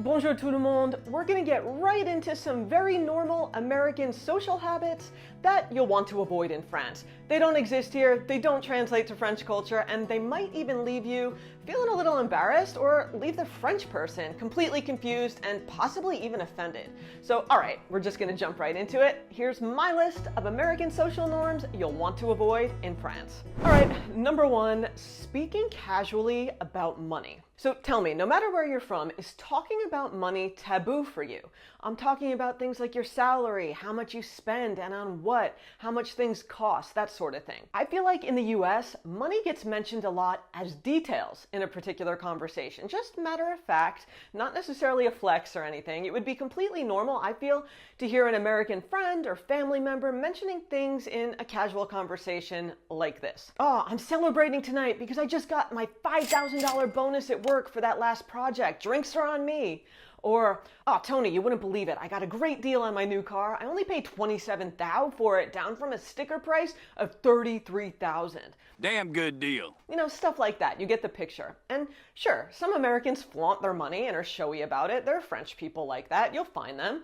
Bonjour tout le monde. We're gonna get right into some very normal American social habits that you'll want to avoid in France. They don't exist here, they don't translate to French culture, and they might even leave you feeling a little embarrassed or leave the French person completely confused and possibly even offended. So, alright, we're just gonna jump right into it. Here's my list of American social norms you'll want to avoid in France. Alright, number one, speaking casually about money. So tell me, no matter where you're from, is talking about money taboo for you? I'm talking about things like your salary, how much you spend and on what, how much things cost, that sort of thing. I feel like in the US, money gets mentioned a lot as details in a particular conversation. Just matter of fact, not necessarily a flex or anything. It would be completely normal, I feel, to hear an American friend or family member mentioning things in a casual conversation like this. Oh, I'm celebrating tonight because I just got my $5,000 bonus at work for that last project. Drinks are on me. Or, oh, Tony, you wouldn't believe it. I got a great deal on my new car. I only paid $27,000 for it, down from a sticker price of $33,000. Damn good deal. You know, stuff like that. You get the picture. And sure, some Americans flaunt their money and are showy about it. There are French people like that. You'll find them.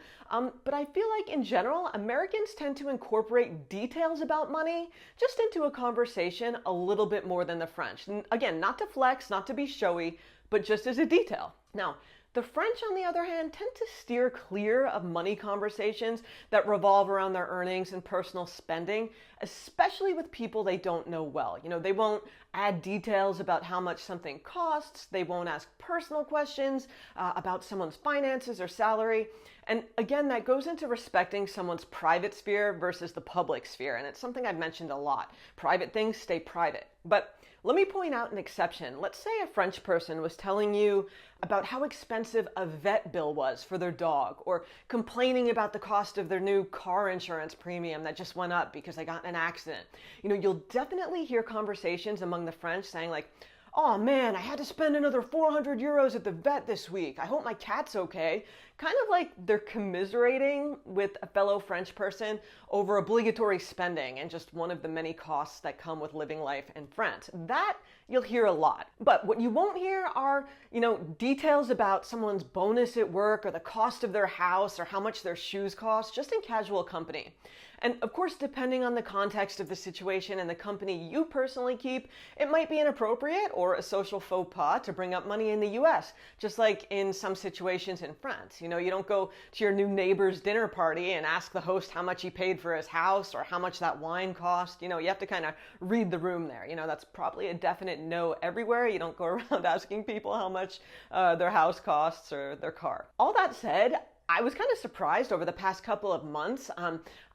But I feel like in general, Americans tend to incorporate details about money just into a conversation a little bit more than the French. And again, not to flex, not to be showy, but just as a detail. Now, the French, on the other hand, tend to steer clear of money conversations that revolve around their earnings and personal spending, especially with people they don't know well. You know, they won't add details about how much something costs. They won't ask personal questions about someone's finances or salary. And again, that goes into respecting someone's private sphere versus the public sphere. And it's something I've mentioned a lot. Private things stay private. But let me point out an exception. Let's say a French person was telling you about how expensive a vet bill was for their dog, or complaining about the cost of their new car insurance premium that just went up because they got in an accident. You know, you'll definitely hear conversations among the French saying like, oh man, I had to spend another 400 euros at the vet this week. I hope my cat's okay. Kind of like they're commiserating with a fellow French person over obligatory spending and just one of the many costs that come with living life in France. That you'll hear a lot. But what you won't hear are, you know, details about someone's bonus at work or the cost of their house or how much their shoes cost, just in casual company. And of course, depending on the context of the situation and the company you personally keep, it might be inappropriate or a social faux pas to bring up money in the US, just like in some situations in France. You know, you don't go to your new neighbor's dinner party and ask the host how much he paid for his house or how much that wine cost. You know, you have to kind of read the room there. You know, that's probably a definite no everywhere. You don't go around asking people how much their house costs or their car. All that said, I was kind of surprised over the past couple of months.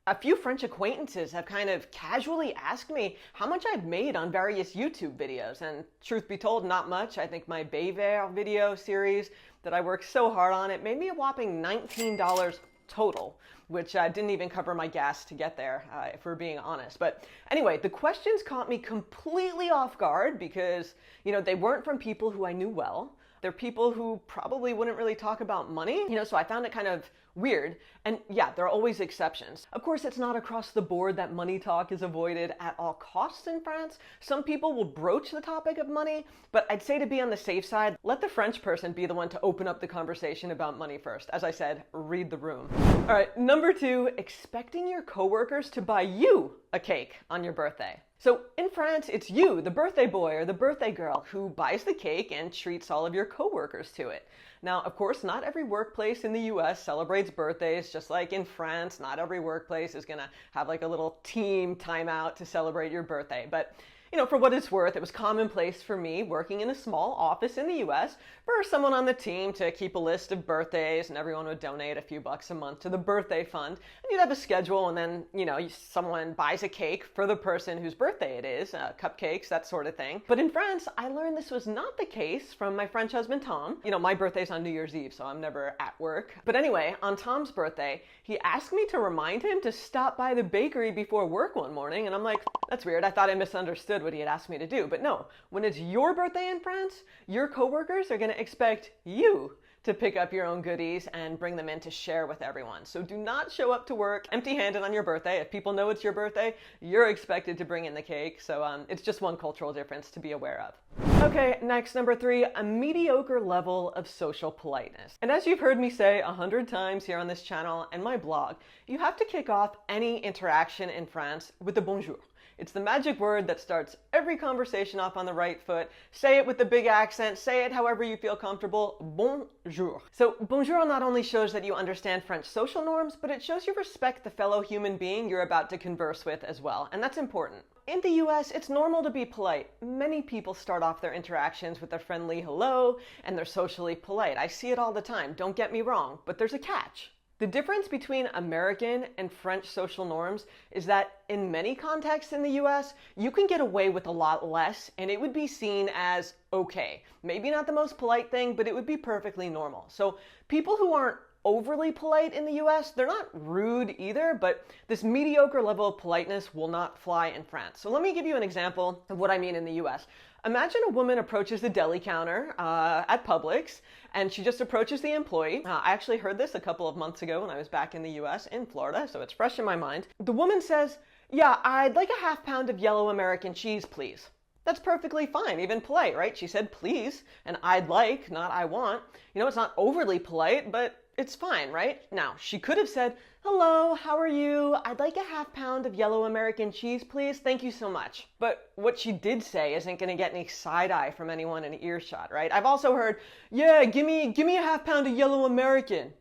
A few French acquaintances have kind of casually asked me how much I've made on various YouTube videos. And truth be told, not much. I think my Youre video series that I worked so hard on, it made me a whopping $19 total, which didn't even cover my gas to get there, if we're being honest. But anyway, the questions caught me completely off guard because, you know, they weren't from people who I knew well. They're people who probably wouldn't really talk about money, you know, so I found it kind of weird. And yeah, there are always exceptions. Of course, it's not across the board that money talk is avoided at all costs in France. Some people will broach the topic of money, but I'd say to be on the safe side, let the French person be the one to open up the conversation about money first. As I said, read the room. All right, number two, expecting your coworkers to buy you a cake on your birthday. So in France, it's you, the birthday boy or the birthday girl, who buys the cake and treats all of your coworkers to it. Now, of course, not every workplace in the US celebrates birthdays, just like in France. Not every workplace is gonna have like a little team timeout to celebrate your birthday. But you know, for what it's worth, it was commonplace for me working in a small office in the US for someone on the team to keep a list of birthdays, and everyone would donate a few bucks a month to the birthday fund. And you'd have a schedule, and then, you know, someone buys a cake for the person whose birthday it is, cupcakes, that sort of thing. But in France, I learned this was not the case from my French husband, Tom. You know, my birthday's on New Year's Eve, so I'm never at work. But anyway, on Tom's birthday, he asked me to remind him to stop by the bakery before work one morning, and I'm like, that's weird. I thought I misunderstood what he had asked me to do. But no, when it's your birthday in France, your coworkers are going to expect you to pick up your own goodies and bring them in to share with everyone. So do not show up to work empty-handed on your birthday. If people know it's your birthday, you're expected to bring in the cake. So it's just one cultural difference to be aware of. Okay, next, number 3, a mediocre level of social politeness. And as you've heard me say 100 times here on this channel and my blog, you have to kick off any interaction in France with a bonjour. It's the magic word that starts every conversation off on the right foot. Say it with the big accent, say it however you feel comfortable. Bonjour. So bonjour not only shows that you understand French social norms, but it shows you respect the fellow human being you're about to converse with as well, and that's important. In the US, it's normal to be polite. Many people start off their interactions with a friendly hello, and they're socially polite. I see it all the time, don't get me wrong, but there's a catch. The difference between American and French social norms is that in many contexts in the US, you can get away with a lot less and it would be seen as okay. Maybe not the most polite thing, but it would be perfectly normal. So people who aren't overly polite in the US, they're not rude either, but this mediocre level of politeness will not fly in France. So let me give you an example of what I mean in the US. Imagine a woman approaches the deli counter at Publix, and she just approaches the employee. I actually heard this a couple of months ago when I was back in the US in Florida, so it's fresh in my mind. The woman says, "Yeah, I'd like a half pound of yellow American cheese, please." That's perfectly fine, even polite, right? She said please, and I'd like, not I want. You know, it's not overly polite, but it's fine, right? Now, she could have said, "Hello, how are you? I'd like a half pound of yellow American cheese, please. Thank you so much." But what she did say isn't going to get any side eye from anyone in earshot, right? I've also heard, "Yeah, give me a half pound of yellow American."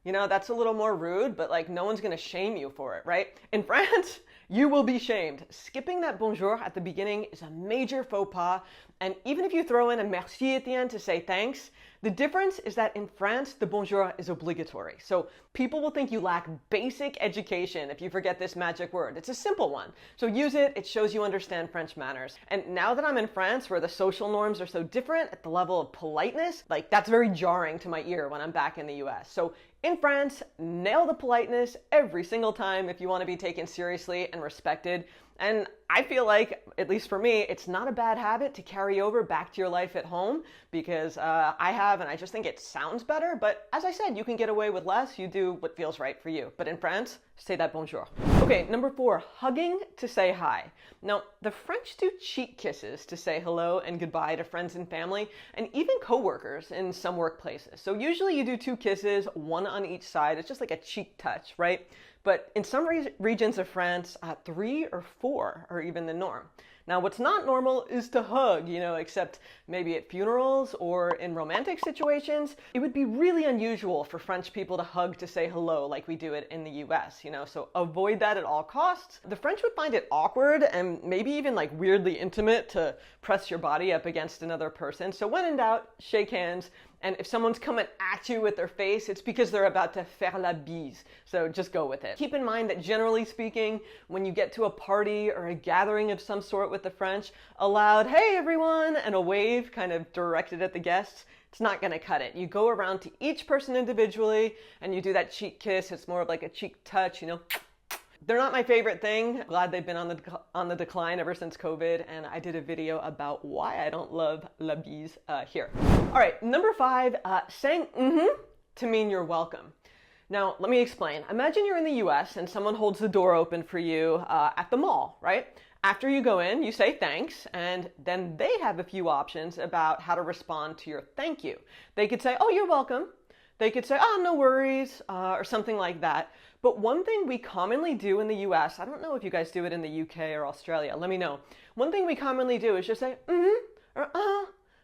You know, that's a little more rude, but like no one's going to shame you for it, right? In France, you will be shamed. Skipping that bonjour at the beginning is a major faux pas. And even if you throw in a merci at the end to say thanks, the difference is that in France, the bonjour is obligatory. So people will think you lack basic education if you forget this magic word. It's a simple one. So use it. It shows you understand French manners. And now that I'm in France, where the social norms are so different at the level of politeness, like that's very jarring to my ear when I'm back in the US. So in France, nail the politeness every single time if you want to be taken seriously and respected. And I feel like, at least for me, it's not a bad habit to carry over back to your life at home because I have, and I just think it sounds better. But as I said, you can get away with less. You do what feels right for you. But in France, say that bonjour. Okay, number 4, hugging to say hi. Now, the French do cheek kisses to say hello and goodbye to friends and family, and even coworkers in some workplaces. So usually you do 2 kisses, 1 on each side. It's just like a cheek touch, right? But in some regions of France, 3 or 4 are even the norm. Now, what's not normal is to hug, you know, except maybe at funerals or in romantic situations. It would be really unusual for French people to hug to say hello like we do it in the US, you know, so avoid that at all costs. The French would find it awkward and maybe even like weirdly intimate to press your body up against another person. So when in doubt, shake hands. And if someone's coming at you with their face, it's because they're about to faire la bise. So just go with it. Keep in mind that generally speaking, when you get to a party or a gathering of some sort with the French, a loud, "Hey everyone," and a wave kind of directed at the guests, it's not going to cut it. You go around to each person individually and you do that cheek kiss. It's more of like a cheek touch, you know. They're not my favorite thing. Glad they've been on the decline ever since COVID, and I did a video about why I don't love la bise here. All right, number 5, saying to mean you're welcome. Now, let me explain. Imagine you're in the US and someone holds the door open for you at the mall, right? After you go in, you say thanks, and then they have a few options about how to respond to your thank you. They could say, "Oh, you're welcome." They could say, "Oh, no worries," or something like that. But one thing we commonly do in the US, I don't know if you guys do it in the UK or Australia, let me know. One thing we commonly do is just say, or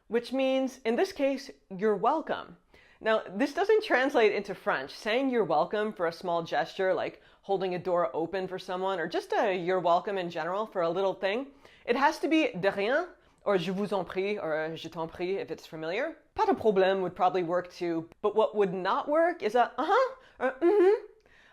which means, in this case, "You're welcome." Now, this doesn't translate into French. Saying "you're welcome" for a small gesture, like holding a door open for someone, or just a "you're welcome" in general for a little thing, it has to be "de rien," or "je vous en prie," or "je t'en prie" if it's familiar. Pas de problème would probably work too, but what would not work is a or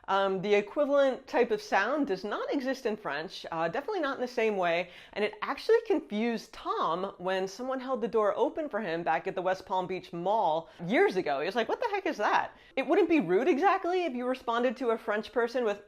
The equivalent type of sound does not exist in French, definitely not in the same way, and it actually confused Tom when someone held the door open for him back at the West Palm Beach Mall years ago. He was like, what the heck is that? It wouldn't be rude exactly if you responded to a French person with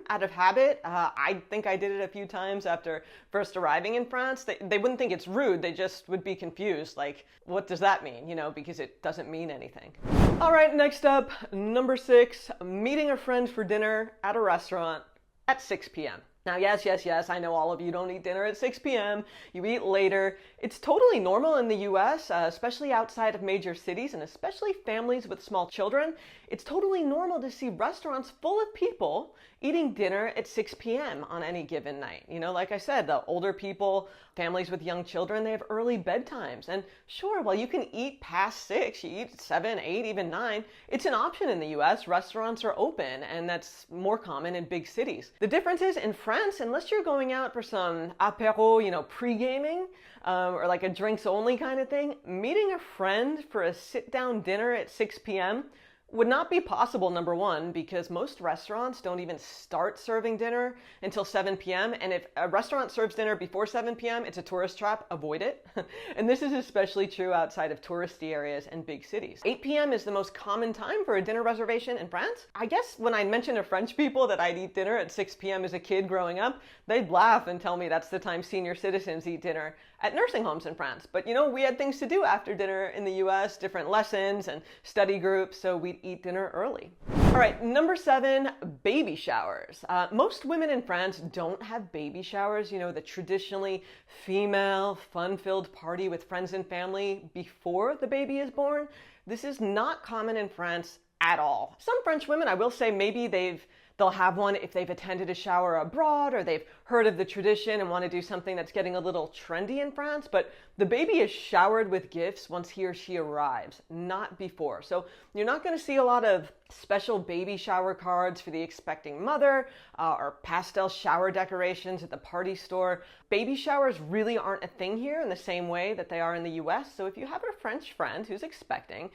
out of habit. I think I did it a few times after first arriving in France. They wouldn't think it's rude, they just would be confused, like, what does that mean? You know, because it doesn't mean anything. All right, next up, number 6, meeting a friend for dinner at a restaurant at 6 p.m. Now, yes, I know all of you don't eat dinner at 6 p.m. You eat later. It's totally normal in the US, especially outside of major cities and especially families with small children. It's totally normal to see restaurants full of people eating dinner at 6 p.m. on any given night. You know, like I said, the older people, families with young children, they have early bedtimes. And sure, while you can eat past 6, you eat 7, 8, even 9, it's an option in the US. Restaurants are open, and that's more common in big cities. The difference is in France, unless you're going out for some apéro, you know, pre-gaming, or like a drinks only kind of thing, meeting a friend for a sit-down dinner at 6 p.m. would not be possible, number one, because most restaurants don't even start serving dinner until 7 p.m. And if a restaurant serves dinner before 7 p.m., it's a tourist trap. Avoid it. And this is especially true outside of touristy areas and big cities. 8 p.m. is the most common time for a dinner reservation in France. I guess when I mention to French people that I'd eat dinner at 6 p.m. as a kid growing up, they'd laugh and tell me that's the time senior citizens eat dinner at nursing homes in France. But you know, we had things to do after dinner in the US, different lessons and study groups, so we'd eat dinner early. All right, number 7, baby showers. Most women in France don't have baby showers, you know, the traditionally female, fun-filled party with friends and family before the baby is born. This is not common in France at all. Some French women, I will say, maybe they'll have one if they've attended a shower abroad or they've heard of the tradition and want to do something that's getting a little trendy in France, but the baby is showered with gifts once he or she arrives, not before. So you're not going to see a lot of special baby shower cards for the expecting mother or pastel shower decorations at the party store. Baby showers really aren't a thing here in the same way that they are in the US. So if you have a French friend who's expecting,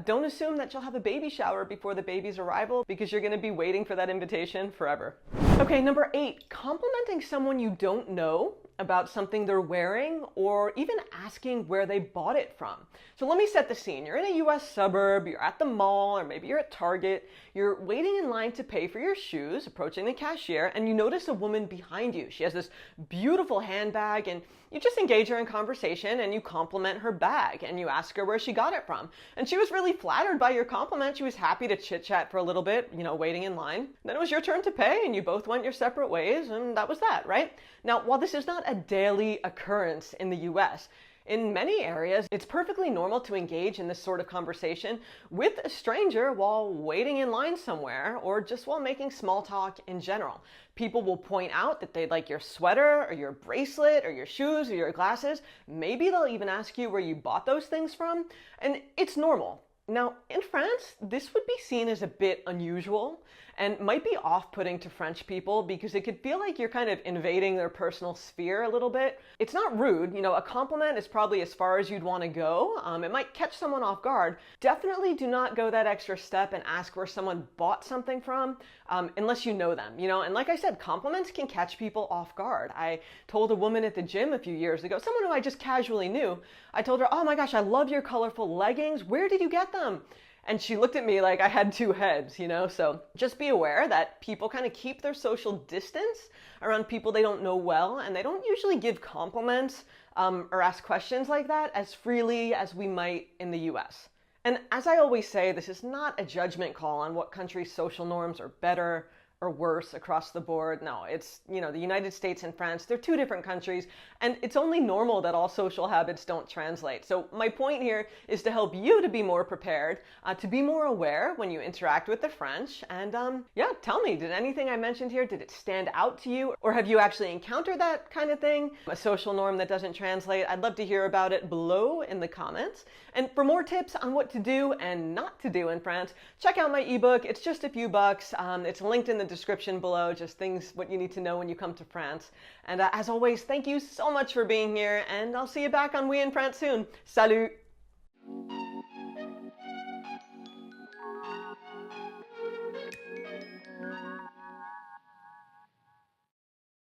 don't assume that she'll have a baby shower before the baby's arrival, because you're going to be waiting for that invitation forever. Okay, number 8, complimenting someone you don't know about something they're wearing, or even asking where they bought it from. So let me set the scene. You're in a US suburb, you're at the mall, or maybe you're at Target, you're waiting in line to pay for your shoes, approaching the cashier, and you notice a woman behind you. She has this beautiful handbag, and you just engage her in conversation, and you compliment her bag, and you ask her where she got it from. And she was really flattered by your compliment. She was happy to chit-chat for a little bit, you know, waiting in line. Then it was your turn to pay, and you both went your separate ways, and that was that, right? Now, while this is not a daily occurrence in the US, in many areas, it's perfectly normal to engage in this sort of conversation with a stranger while waiting in line somewhere, or just while making small talk in general. People will point out that they like your sweater or your bracelet or your shoes or your glasses. Maybe they'll even ask you where you bought those things from, and it's normal. Now, in France, this would be seen as a bit unusual and might be off-putting to French people, because it could feel like you're kind of invading their personal sphere a little bit. It's not rude, you know, a compliment is probably as far as you'd want to go. It might catch someone off guard. Definitely do not go that extra step and ask where someone bought something from, unless you know them, you know. And like I said, compliments can catch people off guard. I told a woman at the gym a few years ago, someone who I just casually knew, I told her, "Oh my gosh, I love your colorful leggings. Where did you get them?" And she looked at me like I had 2 heads, you know? So just be aware that people kind of keep their social distance around people they don't know well, and they don't usually give compliments or ask questions like that as freely as we might in the US. And as I always say, this is not a judgment call on what country's social norms are better or worse across the board. No, it's, you know, the United States and France, they're 2 different countries, and it's only normal that all social habits don't translate. So my point here is to help you to be more prepared, to be more aware when you interact with the French. And yeah, tell me, did anything I mentioned here, did it stand out to you? Or have you actually encountered that kind of thing? A social norm that doesn't translate? I'd love to hear about it below in the comments. And for more tips on what to do and not to do in France, check out my ebook. It's just a few bucks. It's linked in the description below, just things what you need to know when you come to France. And as always, thank you so much for being here, and I'll see you back on We in France soon. Salut!